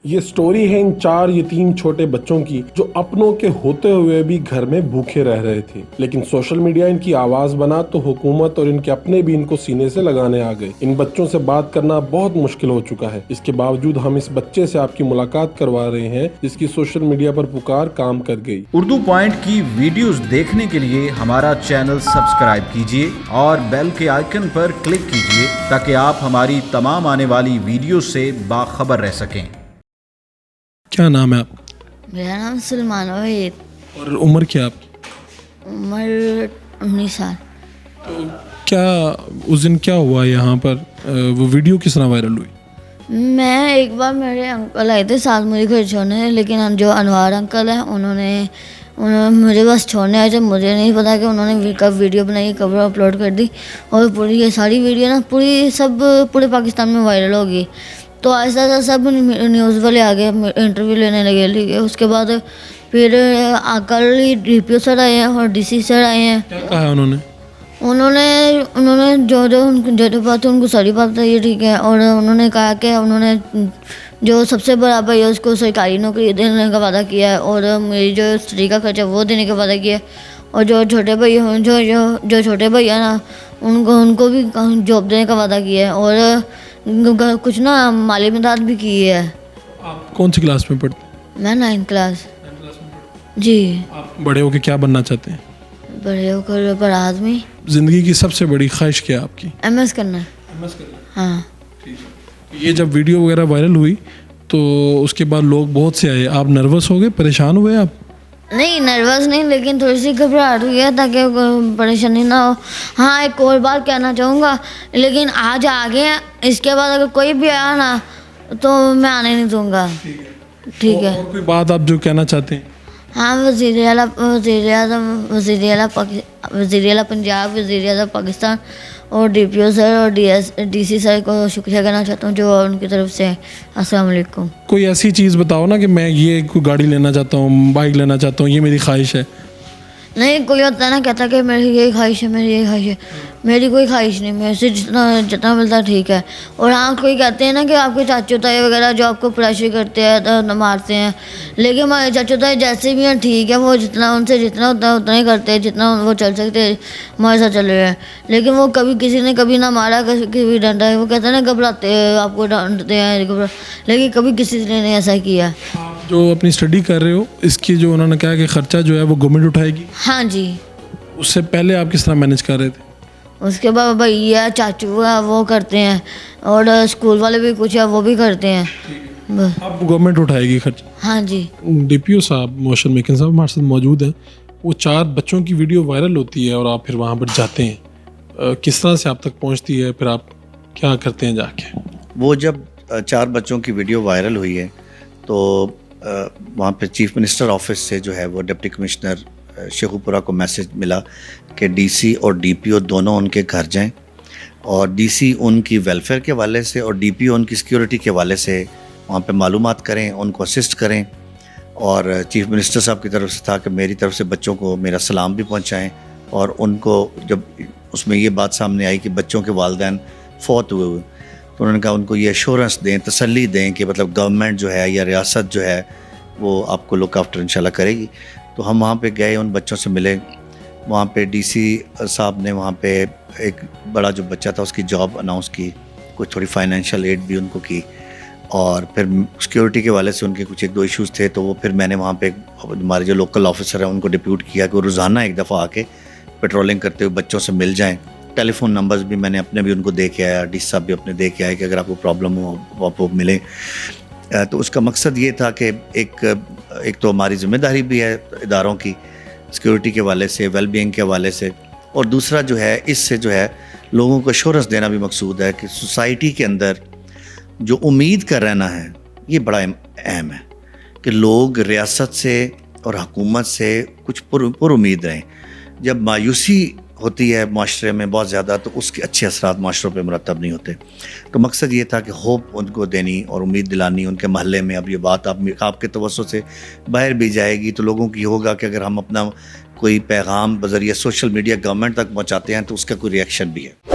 یہ سٹوری ہے ان 4 یتیم چھوٹے بچوں کی جو اپنوں کے ہوتے ہوئے بھی گھر میں بھوکے رہ رہے تھے، لیکن سوشل میڈیا ان کی آواز بنا تو حکومت اور ان کے اپنے بھی ان کو سینے سے لگانے آ گئے۔ ان بچوں سے بات کرنا بہت مشکل ہو چکا ہے، اس کے باوجود ہم اس بچے سے آپ کی ملاقات کروا رہے ہیں جس کی سوشل میڈیا پر پکار کام کر گئی۔ اردو پوائنٹ کی ویڈیوز دیکھنے کے لیے ہمارا چینل سبسکرائب کیجیے اور بیل کے آئیکن پر کلک کیجیے تاکہ آپ ہماری تمام آنے والی ویڈیوز سے باخبر رہ سکیں۔ کیا نام ہے آپ؟ میرا نام سلمان وحید۔ اور عمر کیا آپ کی؟ عمر 19 سال۔ تو کیا اس دن کیا ہوا یہاں پر؟ وہ ویڈیو کس طرح وائرل ہوئی؟ میں ایک بار میرے انکل آئے تھے ساتھ مجھے گھر چھوڑنے، لیکن جو انوار انکل ہیں انہوں نے مجھے بس چھوڑنے آئے تھے۔ مجھے نہیں پتا کہ انہوں نے کب ویڈیو بنائی، کب اپلوڈ کر دی، اور پوری یہ ساری ویڈیو نا پورے پاکستان میں وائرل ہو گئی۔ تو ایسا ایسا سب نیوز والے آ گئے، انٹرویو لینے لگے، ٹھیک ہے۔ اس کے بعد پھر کل ڈی پی او سر آئے ہیں اور ڈی سی سر آئے ہیں۔ کیا کہا انہوں نے جو بات ان کو ساری بات بتائی ہے، ٹھیک ہے۔ اور انہوں نے کہا کہ انہوں نے جو سب سے بڑا بھائی ہے اس کو سرکاری نوکری دینے کا وعدہ کیا ہے، اور میری جو اسٹڈی کا خرچہ وہ دینے کا وعدہ کیا ہے، اور جو چھوٹے بھائی جو چھوٹے بھائی ہیں نا ان کو بھی جاب دینے کا وعدہ کیا ہے، اور کچھ نا مالی مدد بھی کی ہے۔ آپ کون سی کلاس میں پڑھتے ہیں؟ میں 9th کلاس۔ جی۔ آپ بڑے ہو کے کیا بننا چاہتے ہیں؟ بڑے ہو کر بڑا آدمی۔ زندگی کی سب سے بڑی خواہش کیا ہے آپ کی؟ MS کرنا۔ ہاں۔ یہ جب ویڈیو وغیرہ وائرل ہوئی تو اس کے بعد لوگ بہت سے آئے، آپ نروس ہو گئے، پریشان ہوئے آپ؟ نہیں نروس نہیں، لیکن تھوڑی سی گھبراہٹ ہوئی ہے تاکہ پریشانی نہ ہو۔ ہاں ایک اور بات کہنا چاہوں گا، لیکن آج آگے اس کے بعد اگر کوئی بھی آیا نا تو میں آنے نہیں دوں گا، ٹھیک ہے۔ اور کوئی بات آپ جو کہنا چاہتے ہیں؟ ہاں وزیر اعلیٰ پنجاب، وزیر اعظم پاکستان اور ڈی پی او سر اور ڈی سی سر کو شکریہ کرنا چاہتا ہوں جو ان کی طرف سے۔ السلام علیکم۔ کوئی ایسی چیز بتاؤ نا کہ میں یہ کوئی گاڑی لینا چاہتا ہوں، بائک لینا چاہتا ہوں، یہ میری خواہش ہے۔ نہیں کوئی ہوتا ہے نا کہتا کہ میری یہی خواہش ہے، میری یہی خواہش ہے، میری کوئی خواہش نہیں، میرے سے جتنا ملتا ٹھیک ہے۔ اور ہاں کوئی کہتے ہیں نا کہ آپ کے چاچو تائی وغیرہ جو آپ کو پریشر کرتے ہیں، مارتے ہیں، لیکن ہمارے چاچو تائی جیسے بھی ہیں ٹھیک ہے، وہ ان سے جتنا ہوتا ہے اتنا ہی کرتے ہیں، جتنا وہ چل سکتے ہیں ہمارے ساتھ چل رہے ہیں، لیکن وہ کبھی کسی نے کبھی نہ مارا، کبھی ڈانٹا ہے۔ وہ کہتے ہیں نا گھبراتے ہیں، آپ کو ڈانٹتے ہیں، لیکن کبھی کسی نے نہیں ایسا کیا۔ جو اپنی اسٹڈی کر رہے ہو اس کی جو انہوں نے کہا کہ خرچہ جو ہے وہ گورنمنٹ اٹھائے گی، ہاں جی۔ اس سے پہلے آپ کس طرح مینیج کر رہے تھے؟ اس کے بعد بھیا چاچو ہے وہ کرتے ہیں، اور اسکول والے بھی کچھ ہے وہ بھی کرتے ہیں۔ اب گورنمنٹ اٹھائے گی خرچہ؟ ہاں جی۔ ڈی پی او صاحب موشن میکن صاحب ہمارے ساتھ موجود ہیں۔ وہ 4 بچوں کی ویڈیو وائرل ہوتی ہے اور آپ پھر وہاں پر جاتے ہیں، کس طرح سے آپ تک پہنچتی ہے، پھر آپ کیا کرتے ہیں جا کے؟ وہ جب 4 بچوں کی ویڈیو وائرل ہوئی ہے تو وہاں پہ چیف منسٹر آفس سے جو ہے وہ ڈپٹی کمشنر شیخو پورہ کو میسج ملا کہ ڈی سی اور ڈی پی او دونوں ان کے گھر جائیں، اور ڈی سی ان کی ویلفیئر کے حوالے سے اور ڈی پی او ان کی سیکیورٹی کے حوالے سے وہاں پہ معلومات کریں، ان کو اسسٹ کریں۔ اور چیف منسٹر صاحب کی طرف سے تھا کہ میری طرف سے بچوں کو میرا سلام بھی پہنچائیں، اور ان کو جب اس میں یہ بات سامنے آئی کہ بچوں کے والدین فوت ہوئے تو انہوں نے کہا ان کو یہ ایشورنس دیں، تسلی دیں کہ مطلب گورنمنٹ جو ہے یا ریاست جو ہے وہ آپ کو لک آفٹر انشاءاللہ کرے گی۔ تو ہم وہاں پہ گئے، ان بچوں سے ملے۔ وہاں پہ ڈی سی صاحب نے وہاں پہ ایک بڑا جو بچہ تھا اس کی جاب اناؤنس کی، کچھ تھوڑی فائنینشیل ایڈ بھی ان کو کی، اور پھر سیکیورٹی کے حوالے سے ان کے کچھ 1-2 ایشوز تھے، تو وہ پھر میں نے وہاں پہ ہمارے جو لوکل آفیسر ہیں ان کو ڈپیوٹ کیا کہ وہ روزانہ ایک دفعہ آ کے پیٹرولنگ کرتے ہوئے بچوں سے مل جائیں۔ ٹیلی فون نمبرز بھی میں نے اپنے بھی ان کو دے کے آیا، ڈی سی صاحب بھی اپنے دے کے آئے کہ اگر آپ کو پرابلم ہو آپ وہ ملیں۔ تو اس کا مقصد یہ تھا کہ ایک تو ہماری ذمہ داری بھی ہے اداروں کی سیکیورٹی کے حوالے سے، ویل بینگ کے حوالے سے، اور دوسرا جو ہے اس سے جو ہے لوگوں کو ایشورنس دینا بھی مقصود ہے کہ سوسائٹی کے اندر جو امید کا رہنا ہے یہ بڑا اہم ہے کہ لوگ ریاست سے اور حکومت سے کچھ پر امید رہیں۔ جب مایوسی ہوتی ہے معاشرے میں بہت زیادہ تو اس کے اچھے اثرات معاشروں پہ مرتب نہیں ہوتے۔ تو مقصد یہ تھا کہ ہوپ ان کو دینی اور امید دلانی ان کے محلے میں۔ اب یہ بات آپ کے توسط سے باہر بھی جائے گی تو لوگوں کی ہوگا کہ اگر ہم اپنا کوئی پیغام بذریعہ سوشل میڈیا گورنمنٹ تک پہنچاتے ہیں تو اس کا کوئی ریئیکشن بھی ہے۔